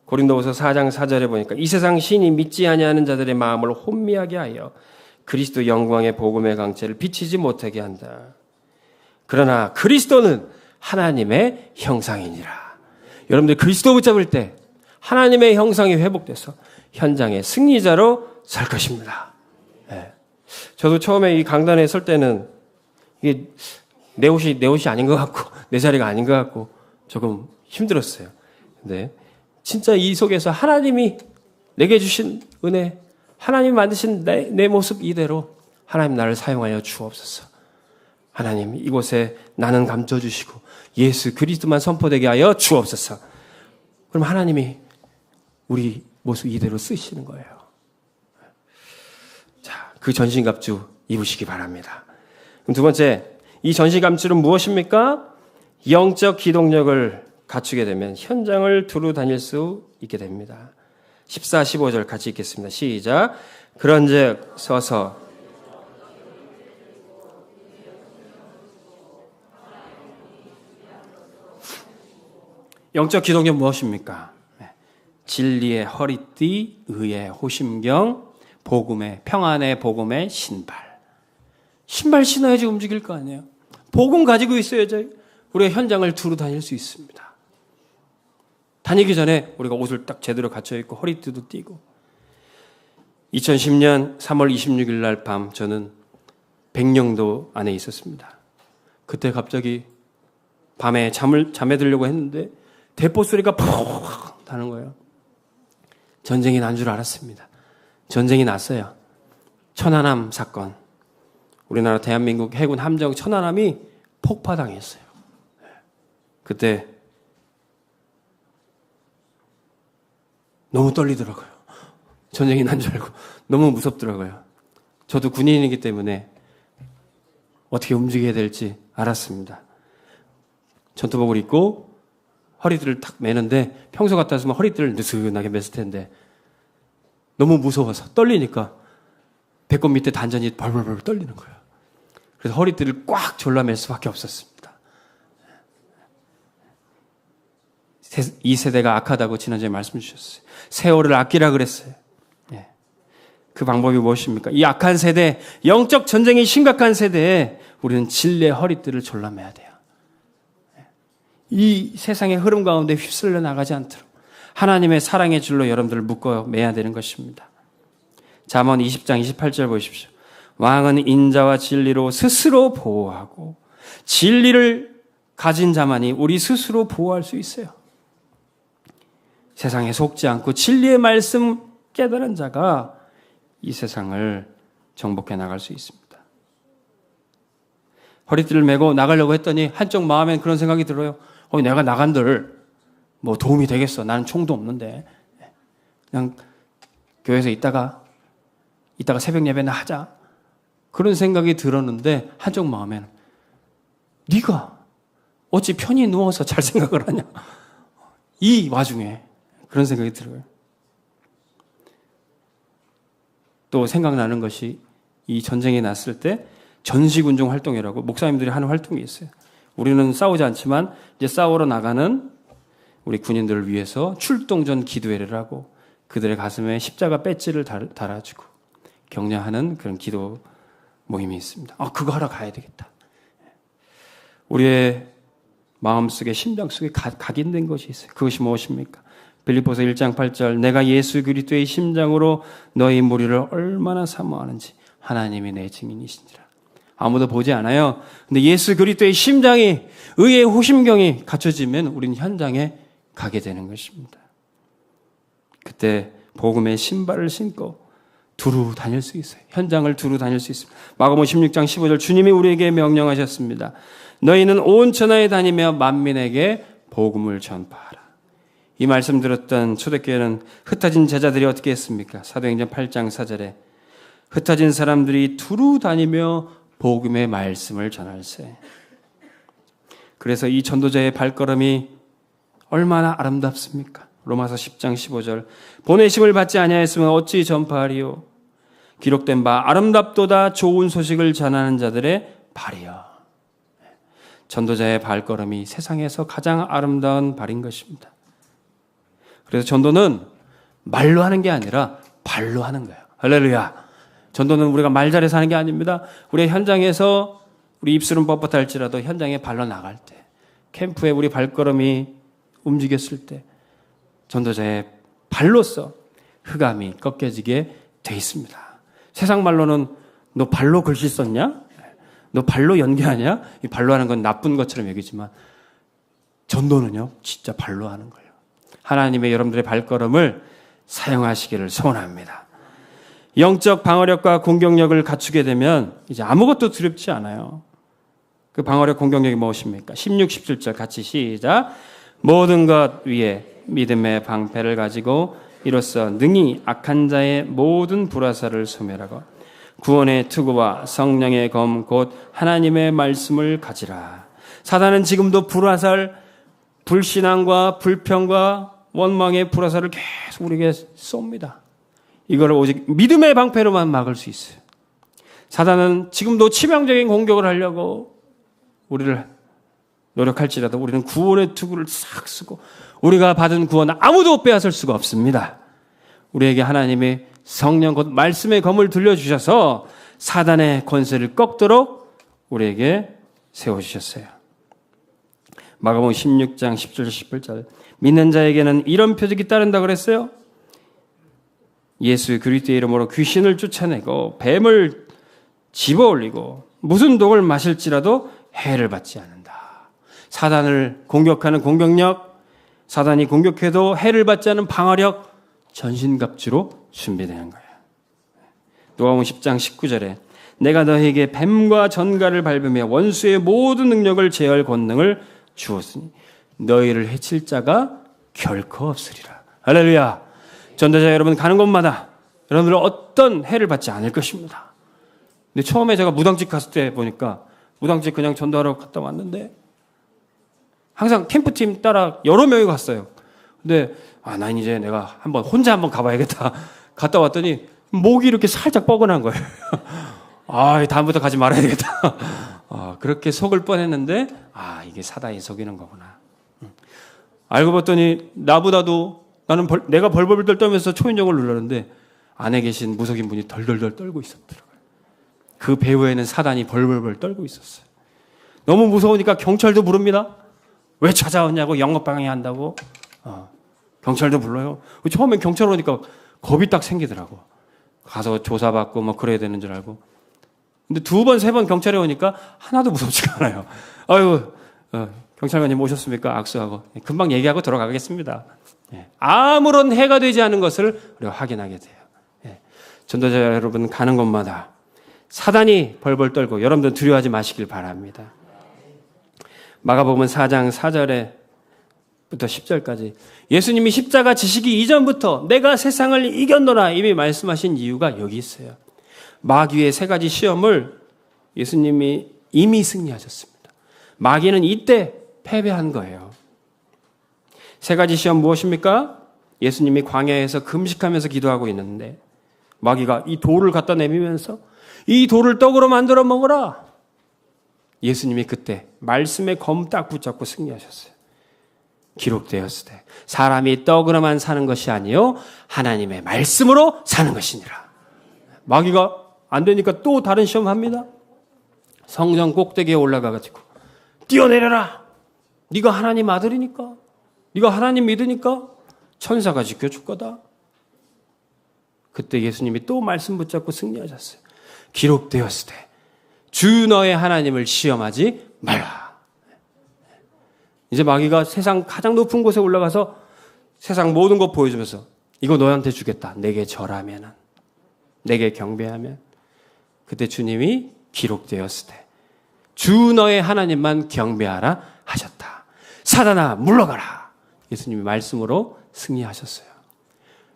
고린도후서 4장 4절에 보니까 이 세상 신이 믿지 아니하는 자들의 마음을 혼미하게 하여 그리스도 영광의 복음의 강체를 비치지 못하게 한다. 그러나 그리스도는 하나님의 형상이니라. 여러분들 그리스도 붙잡을 때 하나님의 형상이 회복돼서 현장의 승리자로 살 것입니다. 네. 저도 처음에 이 강단에 설 때는 이게 내 옷이 아닌 것 같고 내 자리가 아닌 것 같고 조금 힘들었어요. 근데 진짜 이 속에서 하나님이 내게 주신 은혜, 하나님이 만드신 내 모습 이대로 하나님 나를 사용하여 주옵소서. 하나님 이곳에 나는 감춰주시고 예수 그리스도만 선포되게 하여 주옵소서. 그럼 하나님이 우리 모습 이대로 쓰시는 거예요. 자, 그 전신갑주 입으시기 바랍니다. 그럼 두 번째, 이 전시감출은 무엇입니까? 영적 기동력을 갖추게 되면 현장을 두루 다닐 수 있게 됩니다. 14, 15절 같이 읽겠습니다. 시작. 그런즉 서서 영적 기동력 무엇입니까? 진리의 허리띠, 의의 호심경, 복음의 평안의 복음의 신발. 신발 신어야지 움직일 거 아니에요. 복음 가지고 있어야지 우리가 현장을 두루 다닐 수 있습니다. 다니기 전에 우리가 옷을 딱 제대로 갖춰 입고 허리띠도 띠고. 2010년 3월 26일 날 밤 저는 백령도 안에 있었습니다. 그때 갑자기 밤에 잠에 들려고 했는데 대포 소리가 팍 나는 거예요. 전쟁이 난 줄 알았습니다. 전쟁이 났어요. 천안함 사건. 우리나라 대한민국 해군 함정 천안함이 폭파당했어요. 그때 너무 떨리더라고요. 전쟁이 난 줄 알고 너무 무섭더라고요. 저도 군인이기 때문에 어떻게 움직여야 될지 알았습니다. 전투복을 입고 허리띠를 탁 매는데 평소 같았으면 허리띠를 느슨하게 맸을 텐데 너무 무서워서 떨리니까 배꼽 밑에 단전이 벌벌벌 떨리는 거예요. 그래서 허리띠를 꽉 졸라맬 수밖에 없었습니다. 이 세대가 악하다고 지난주에 말씀 주셨어요. 세월을 아끼라 그랬어요. 그 방법이 무엇입니까? 이 악한 세대, 영적 전쟁이 심각한 세대에 우리는 진리의 허리띠를 졸라매야 돼요. 이 세상의 흐름 가운데 휩쓸려 나가지 않도록 하나님의 사랑의 줄로 여러분들을 묶어 매야 되는 것입니다. 잠언 20장 28절 보십시오. 왕은 인자와 진리로 스스로 보호하고 진리를 가진 자만이 우리 스스로 보호할 수 있어요. 세상에 속지 않고 진리의 말씀 깨달은 자가 이 세상을 정복해 나갈 수 있습니다. 허리띠를 메고 나가려고 했더니 한쪽 마음엔 그런 생각이 들어요. 내가 나간들 뭐 도움이 되겠어. 나는 총도 없는데. 그냥 교회에서 있다가 새벽 예배나 하자. 그런 생각이 들었는데 한쪽 마음에는 네가 어찌 편히 누워서 잘 생각을 하냐. 이 와중에 그런 생각이 들어요. 또 생각나는 것이 이 전쟁이 났을 때 전시군종 활동이라고 목사님들이 하는 활동이 있어요. 우리는 싸우지 않지만 이제 싸우러 나가는 우리 군인들을 위해서 출동전 기도회를 하고 그들의 가슴에 십자가 배지를 달아주고 격려하는 그런 기도 모임이 있습니다. 그거 하러 가야 되겠다. 우리의 마음속에 심장 속에 각인된 것이 있어요. 그것이 무엇입니까? 빌립보서 1장 8절 내가 예수 그리스도의 심장으로 너희 무리를 얼마나 사모하는지 하나님이 내 증인이시니라. 아무도 보지 않아요. 근데 예수 그리스도의 심장이 의의 호심경이 갖춰지면 우리는 현장에 가게 되는 것입니다. 그때 복음의 신발을 신고 두루 다닐 수 있어요. 현장을 두루 다닐 수 있습니다. 마가복음 16장 15절 주님이 우리에게 명령하셨습니다. 너희는 온 천하에 다니며 만민에게 복음을 전파하라. 이 말씀 들었던 초대교회는 흩어진 제자들이 어떻게 했습니까? 사도행전 8장 4절에 흩어진 사람들이 두루 다니며 복음의 말씀을 전할세. 그래서 이 전도자의 발걸음이 얼마나 아름답습니까? 로마서 10장 15절 보내심을 받지 아니하였으면 어찌 전파하리요? 기록된 바 아름답도다 좋은 소식을 전하는 자들의 발이여. 전도자의 발걸음이 세상에서 가장 아름다운 발인 것입니다. 그래서 전도는 말로 하는 게 아니라 발로 하는 거예요. 할렐루야. 전도는 우리가 말 잘해서 하는 게 아닙니다. 우리 현장에서 우리 입술은 뻣뻣할지라도 현장에 발로 나갈 때, 캠프에 우리 발걸음이 움직였을 때 전도자의 발로서 흑암이 꺾여지게 돼 있습니다. 세상 말로는 너 발로 글씨 썼냐? 너 발로 연기하냐? 이 발로 하는 건 나쁜 것처럼 여기지만 전도는요, 진짜 발로 하는 거예요. 하나님의 여러분들의 발걸음을 사용하시기를 소원합니다. 영적 방어력과 공격력을 갖추게 되면 이제 아무것도 두렵지 않아요. 그 방어력, 공격력이 무엇입니까? 16, 17절 같이 시작. 모든 것 위에 믿음의 방패를 가지고 이로써 능히 악한 자의 모든 불화살을 소멸하고 구원의 투구와 성령의 검 곧 하나님의 말씀을 가지라. 사단은 지금도 불화살, 불신앙과 불평과 원망의 불화살을 계속 우리에게 쏩니다. 이걸 오직 믿음의 방패로만 막을 수 있어요. 사단은 지금도 치명적인 공격을 하려고 우리를 노력할지라도 우리는 구원의 투구를 싹 쓰고 우리가 받은 구원 아무도 빼앗을 수가 없습니다. 우리에게 하나님의 성령 곧 말씀의 검을 들려주셔서 사단의 권세를 꺾도록 우리에게 세워주셨어요. 마가복음 16장 10절 11절 믿는 자에게는 이런 표적이 따른다 그랬어요. 예수 그리스도의 이름으로 귀신을 쫓아내고 뱀을 집어올리고 무슨 독을 마실지라도 해를 받지 않는다. 사단을 공격하는 공격력, 사단이 공격해도 해를 받지 않는 방어력, 전신갑주로 준비되는 거예요. 누가복음 10장 19절에 내가 너에게 뱀과 전갈을 밟으며 원수의 모든 능력을 제어할 권능을 주었으니 너희를 해칠 자가 결코 없으리라. 할렐루야. 전도자 여러분 가는 곳마다 여러분들은 어떤 해를 받지 않을 것입니다. 근데 처음에 제가 무당집 갔을 때 보니까 무당집 그냥 전도하러 갔다 왔는데 항상 캠프팀 따라 여러 명이 갔어요. 근데 난 이제 내가 혼자 한번 가봐야겠다. 갔다 왔더니 목이 이렇게 살짝 뻐근한 거예요. 다음부터 가지 말아야 되겠다. 그렇게 속을 뻔했는데 이게 사단이 속이는 거구나. 알고 봤더니 나보다도 내가 벌벌벌 떨면서 초인종을 눌렀는데 안에 계신 무속인 분이 덜덜덜 떨고 있었더라고요. 그 배후에는 사단이 벌벌벌 떨고 있었어요. 너무 무서우니까 경찰도 부릅니다. 왜 찾아왔냐고 영업방해한다고. 경찰도 불러요. 처음엔 경찰 오니까 겁이 딱 생기더라고. 가서 조사받고 뭐 그래야 되는 줄 알고. 근데 2번, 3번 경찰에 오니까 하나도 무섭지가 않아요. 아유, 경찰관님 오셨습니까? 악수하고. 금방 얘기하고 들어가겠습니다. 아무런 해가 되지 않은 것을 우리가 확인하게 돼요. 전도자 여러분 가는 곳마다 사단이 벌벌 떨고 여러분들 두려워하지 마시길 바랍니다. 마가복음 4장 4절에부터 10절까지 예수님이 십자가 지시기 이전부터 내가 세상을 이겼노라 이미 말씀하신 이유가 여기 있어요. 마귀의 3가지 시험을 예수님이 이미 승리하셨습니다. 마귀는 이때 패배한 거예요. 3가지 시험 무엇입니까? 예수님이 광야에서 금식하면서 기도하고 있는데 마귀가 이 돌을 갖다 내미면서 이 돌을 떡으로 만들어 먹어라. 예수님이 그때 말씀의 검 딱 붙잡고 승리하셨어요. 기록되었으되 사람이 떡으로만 사는 것이 아니요 하나님의 말씀으로 사는 것이니라. 마귀가 안 되니까 또 다른 시험합니다. 성전 꼭대기에 올라가가지고 뛰어내려라. 네가 하나님 아들이니까, 네가 하나님 믿으니까 천사가 지켜줄 거다. 그때 예수님이 또 말씀 붙잡고 승리하셨어요. 기록되었으되 주 너의 하나님을 시험하지 말라. 이제 마귀가 세상 가장 높은 곳에 올라가서 세상 모든 것 보여주면서 이거 너한테 주겠다. 내게 절하면은, 내게 경배하면. 그때 주님이 기록되었으되 주 너의 하나님만 경배하라 하셨다. 사단아 물러가라. 예수님이 말씀으로 승리하셨어요.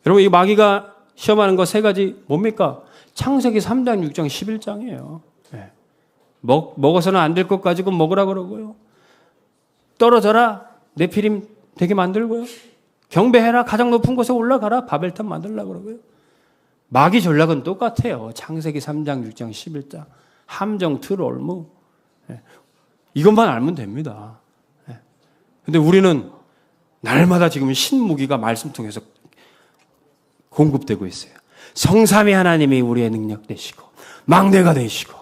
여러분 이 마귀가 시험하는 거 3가지 뭡니까? 창세기 3장, 6장, 11장이에요. 먹어서는 안 될 것 가지고 먹으라 그러고요. 떨어져라. 네피림 되게 만들고요. 경배해라. 가장 높은 곳에 올라가라. 바벨탑 만들라 그러고요. 마귀 전략은 똑같아요. 창세기 3장, 6장, 11장. 함정, 틀, 올무. 이것만 알면 됩니다. 근데 우리는 날마다 지금 신무기가 말씀 통해서 공급되고 있어요. 성삼위 하나님이 우리의 능력 되시고 망대가 되시고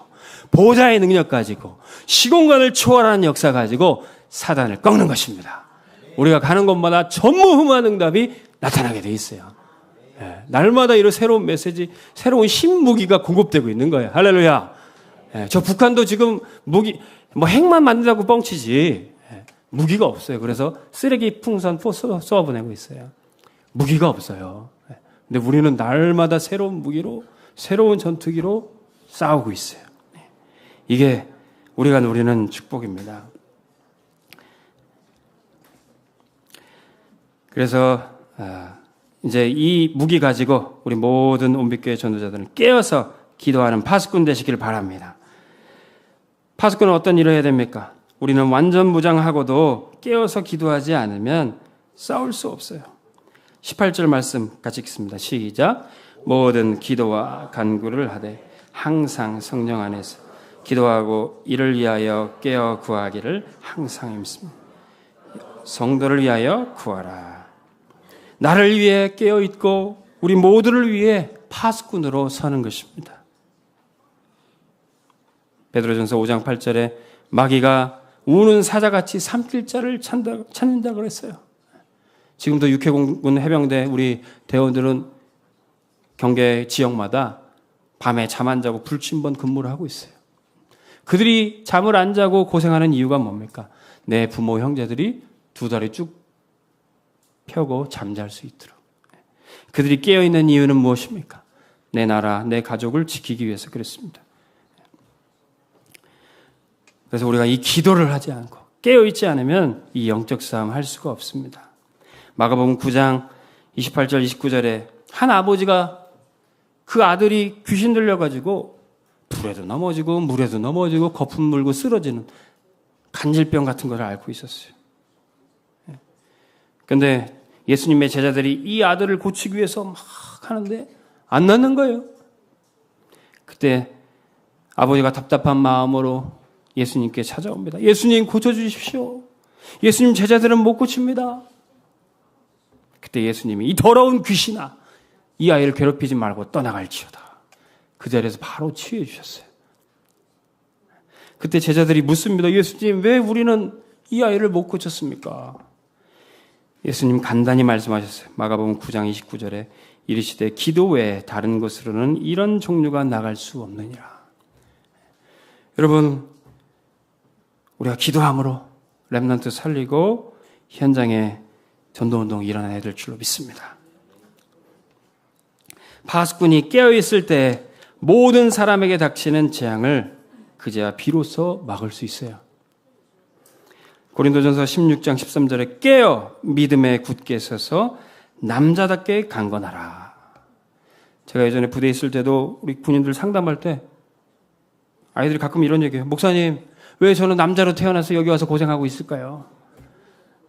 보좌의 능력 가지고 시공간을 초월하는 역사 가지고 사단을 꺾는 것입니다. 우리가 가는 곳마다 전무후무한 응답이 나타나게 돼 있어요. 날마다 이런 새로운 메시지, 새로운 신무기가 공급되고 있는 거예요. 할렐루야. 저 북한도 지금 무기, 핵만 만든다고 뻥치지 무기가 없어요. 그래서 쓰레기 풍선 쏘아보내고 있어요. 무기가 없어요. 근데 우리는 날마다 새로운 무기로, 새로운 전투기로 싸우고 있어요. 이게 우리가 누리는 축복입니다. 그래서 이제 이 무기 가지고 우리 모든 온빛교회 전도자들은 깨어서 기도하는 파수꾼 되시길 바랍니다. 파수꾼은 어떤 일을 해야 됩니까? 우리는 완전 무장하고도 깨어서 기도하지 않으면 싸울 수 없어요. 18절 말씀 같이 읽습니다. 시작. 모든 기도와 간구를 하되 항상 성령 안에서 기도하고 이를 위하여 깨어 구하기를 항상 힘씁니다. 성도를 위하여 구하라. 나를 위해 깨어 있고 우리 모두를 위해 파수꾼으로 서는 것입니다. 베드로전서 5장 8절에 마귀가 우는 사자같이 삼킬자를 찾는다 그랬어요. 지금도 육해공군 해병대 우리 대원들은 경계 지역마다 밤에 잠 안 자고 불침번 근무를 하고 있어요. 그들이 잠을 안 자고 고생하는 이유가 뭡니까? 내 부모 형제들이 두 다리 쭉 펴고 잠잘 수 있도록. 그들이 깨어있는 이유는 무엇입니까? 내 나라, 내 가족을 지키기 위해서 그랬습니다. 그래서 우리가 이 기도를 하지 않고 깨어있지 않으면 이 영적 싸움 할 수가 없습니다. 마가복음 9장 28절 29절에 한 아버지가 그 아들이 귀신 들려가지고 불에도 넘어지고 물에도 넘어지고 거품 물고 쓰러지는 간질병 같은 걸 앓고 있었어요. 그런데 예수님의 제자들이 이 아들을 고치기 위해서 막 하는데 안 낫는 거예요. 그때 아버지가 답답한 마음으로 예수님께 찾아옵니다. 예수님 고쳐주십시오. 예수님 제자들은 못 고칩니다. 그때 예수님이 이 더러운 귀신아 이 아이를 괴롭히지 말고 떠나갈지어다. 그 자리에서 바로 치유해 주셨어요. 그때 제자들이 묻습니다. 예수님 왜 우리는 이 아이를 못 고쳤습니까? 예수님 간단히 말씀하셨어요. 마가복음 9장 29절에 이르시되 기도 외에 다른 것으로는 이런 종류가 나갈 수 없느니라. 여러분 우리가 기도함으로 렘넌트 살리고 현장에 전도운동 일어나야 될 줄로 믿습니다. 파수꾼이 깨어있을 때 모든 사람에게 닥치는 재앙을 그제야 비로소 막을 수 있어요. 고린도전서 16장 13절에 깨어 믿음에 굳게 서서 남자답게 강건하라. 제가 예전에 부대에 있을 때도 우리 군인들 상담할 때 아이들이 가끔 이런 얘기해요. 목사님 왜 저는 남자로 태어나서 여기 와서 고생하고 있을까요?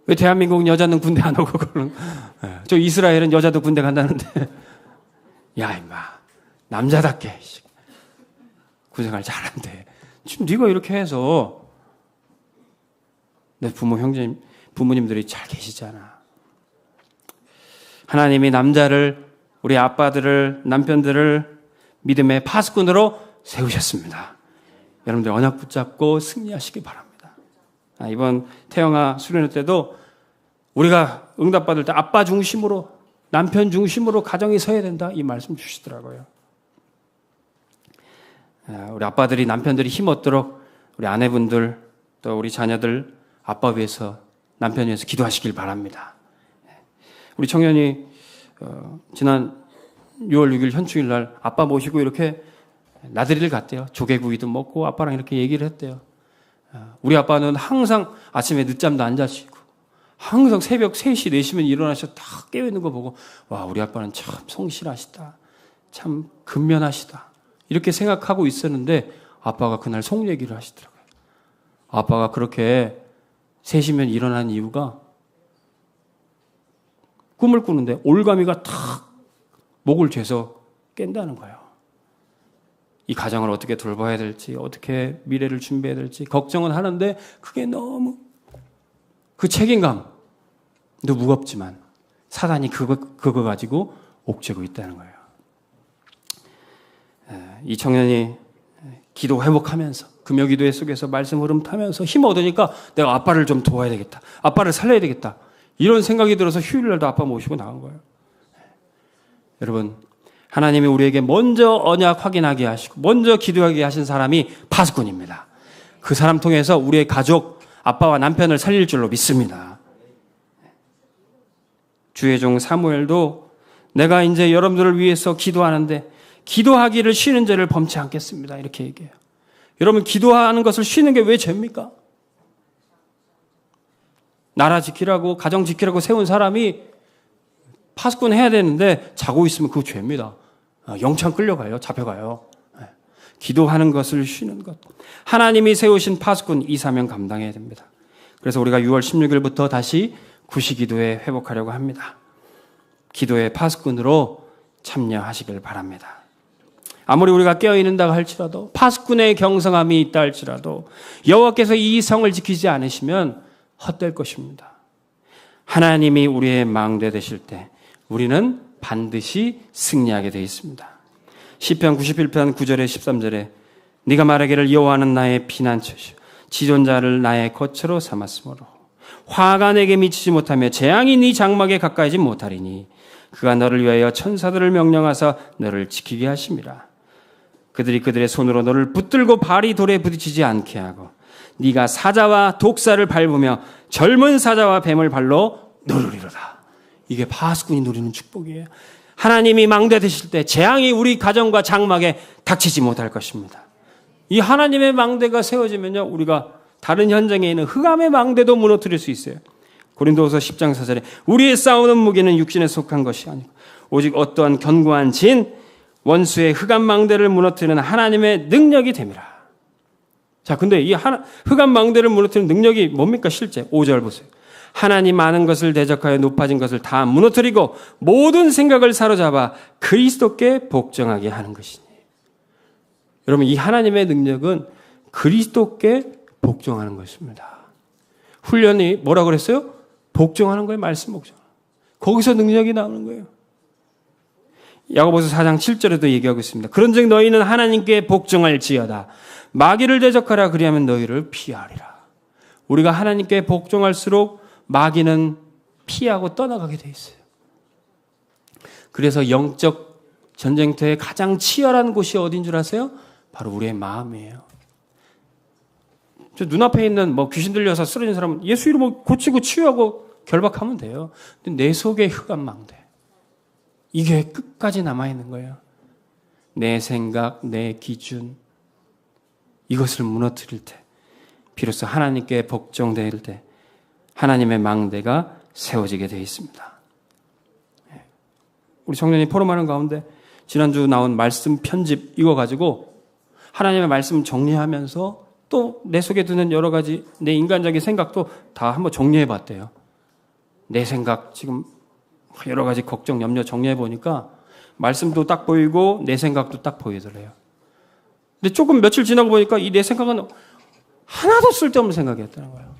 왜 대한민국 여자는 군대 안 오고 그러는 저 이스라엘은 여자도 군대 간다는데 야 임마 남자답게 군생활 잘한대. 지금 네가 이렇게 해서 내 부모 형제 부모님들이 잘 계시잖아. 하나님이 남자를 우리 아빠들을 남편들을 믿음의 파수꾼으로 세우셨습니다. 여러분들 언약 붙잡고 승리하시기 바랍니다. 이번 태영아 수련회 때도 우리가 응답받을 때 아빠 중심으로 남편 중심으로 가정이 서야 된다 이 말씀 주시더라고요. 우리 아빠들이 남편들이 힘없도록 우리 아내분들 또 우리 자녀들 아빠 위해서 남편 위해서 기도하시길 바랍니다. 우리 청년이 지난 6월 6일 현충일 날 아빠 모시고 이렇게 나들이를 갔대요. 조개구이도 먹고 아빠랑 이렇게 얘기를 했대요. 우리 아빠는 항상 아침에 늦잠도 안 자시고 항상 새벽 3시, 4시면 일어나셔서 다 깨어있는 거 보고 와 우리 아빠는 참 성실하시다. 참 근면하시다. 이렇게 생각하고 있었는데 아빠가 그날 속 얘기를 하시더라고요. 아빠가 그렇게 3시면 일어난 이유가 꿈을 꾸는데 올가미가 탁 목을 죄서 깬다는 거예요. 이 가정을 어떻게 돌봐야 될지 어떻게 미래를 준비해야 될지 걱정은 하는데 그게 너무 그 책임감도 무겁지만 사단이 그거 가지고 옥죄고 있다는 거예요. 이 청년이 기도 회복하면서 금요기도회 속에서 말씀 흐름 타면서 힘 얻으니까 내가 아빠를 좀 도와야 되겠다. 아빠를 살려야 되겠다. 이런 생각이 들어서 휴일날도 아빠 모시고 나간 거예요. 여러분 하나님이 우리에게 먼저 언약 확인하게 하시고 먼저 기도하게 하신 사람이 파수꾼입니다. 그 사람 통해서 우리의 가족 아빠와 남편을 살릴 줄로 믿습니다. 주의 종 사무엘도 내가 이제 여러분들을 위해서 기도하는데 기도하기를 쉬는 죄를 범치 않겠습니다. 이렇게 얘기해요. 여러분 기도하는 것을 쉬는 게 왜 죄입니까? 나라 지키라고 가정 지키라고 세운 사람이 파수꾼 해야 되는데 자고 있으면 그거 죄입니다. 영창 끌려가요. 잡혀가요. 기도하는 것을 쉬는 것. 하나님이 세우신 파수꾼 이 사명 감당해야 됩니다. 그래서 우리가 6월 16일부터 다시 구시기도에 회복하려고 합니다. 기도의 파수꾼으로 참여하시길 바랍니다. 아무리 우리가 깨어있는다고 할지라도, 파수꾼의 경성함이 있다 할지라도 여호와께서 이 성을 지키지 않으시면 헛될 것입니다. 하나님이 우리의 망대 되실 때 우리는 반드시 승리하게 되어 있습니다. 시편 91편 9절에 13절에 네가 말하기를 여호와는 나의 피난처시오 지존자를 나의 거처로 삼았으므로 화가 내게 미치지 못하며 재앙이 네 장막에 가까이지 못하리니 그가 너를 위하여 천사들을 명령하사 너를 지키게 하심이라. 그들이 그들의 손으로 너를 붙들고 발이 돌에 부딪히지 않게 하고 네가 사자와 독사를 밟으며 젊은 사자와 뱀을 발로 누르리로다. 이게 파수꾼이 누리는 축복이에요. 하나님이 망대 되실 때 재앙이 우리 가정과 장막에 닥치지 못할 것입니다. 이 하나님의 망대가 세워지면요, 우리가 다른 현장에 있는 흑암의 망대도 무너뜨릴 수 있어요. 고린도후서 10장 4절에 우리의 싸우는 무기는 육신에 속한 것이 아니고 오직 어떠한 견고한 진 원수의 흑암 망대를 무너뜨리는 하나님의 능력이 됨이라. 자, 근데 이 흑암 망대를 무너뜨리는 능력이 뭡니까? 실제 5절 보세요. 하나님 많은 것을 대적하여 높아진 것을 다 무너뜨리고 모든 생각을 사로잡아 그리스도께 복종하게 하는 것이니. 여러분, 이 하나님의 능력은 그리스도께 복종하는 것입니다. 훈련이 뭐라고 그랬어요? 복종하는 거예요. 말씀 복종. 거기서 능력이 나오는 거예요. 야고보서 4장 7절에도 얘기하고 있습니다. 그런즉 너희는 하나님께 복종할지어다. 마귀를 대적하라. 그리하면 너희를 피하리라. 우리가 하나님께 복종할수록 마귀는 피하고 떠나가게 돼 있어요. 그래서 영적 전쟁터의 가장 치열한 곳이 어딘 줄 아세요? 바로 우리의 마음이에요. 저 눈앞에 있는 귀신 들려서 쓰러진 사람은 예수 이름으로 고치고 치유하고 결박하면 돼요. 근데 내 속에 흑암 망대, 이게 끝까지 남아있는 거예요. 내 생각, 내 기준, 이것을 무너뜨릴 때 비로소 하나님께 복종될 때 하나님의 망대가 세워지게 되어 있습니다. 우리 청년이 포럼하는 가운데 지난주 나온 말씀 편집 이거 가지고 하나님의 말씀 정리하면서 또 내 속에 드는 여러 가지 내 인간적인 생각도 다 한번 정리해 봤대요. 내 생각 지금 여러 가지 걱정, 염려 정리해 보니까 말씀도 딱 보이고 내 생각도 딱 보이더래요. 근데 조금 며칠 지나고 보니까 이 내 생각은 하나도 쓸데없는 생각이었다는 거예요.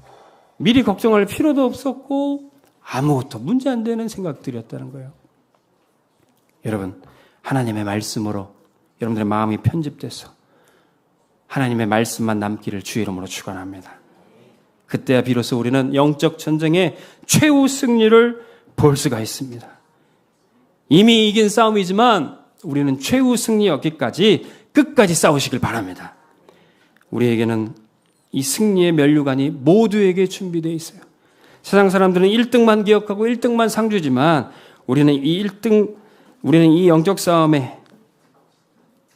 미리 걱정할 필요도 없었고 아무것도 문제 안 되는 생각들이었다는 거예요. 여러분, 하나님의 말씀으로 여러분들의 마음이 편집돼서 하나님의 말씀만 남기를 주의 이름으로 축원합니다. 그때야 비로소 우리는 영적 전쟁의 최후 승리를 볼 수가 있습니다. 이미 이긴 싸움이지만 우리는 최후 승리 얻기까지 끝까지 싸우시길 바랍니다. 우리에게는 이 승리의 면류관이 모두에게 준비되어 있어요. 세상 사람들은 1등만 기억하고 1등만 상주지만 우리는 이 영적 싸움에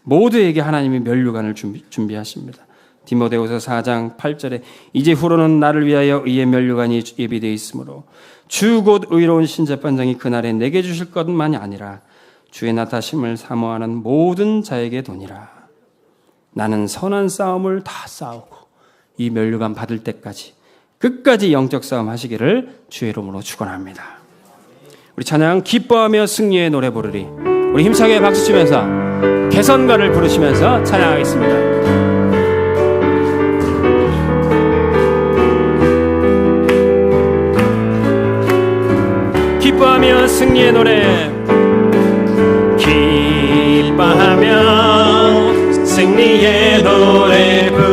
모두에게 하나님이 면류관을 준비하십니다. 디모데후서 4장 8절에 이제 후로는 나를 위하여 의의 면류관이 예비되어 있으므로 주 곧 의로운 신재판장이 그날에 내게 주실 것만이 아니라 주의 나타심을 사모하는 모든 자에게 도니라. 나는 선한 싸움을 다 싸우고 이 면류관 받을 때까지 끝까지 영적 싸움 하시기를 주의 이름으로 축원합니다. 우리 찬양 기뻐하며 승리의 노래 부르리. 우리 힘차게 박수 치면서 개선가를 부르시면서 찬양하겠습니다. 기뻐하며 승리의 노래. 기뻐하며 승리의 노래 부르리.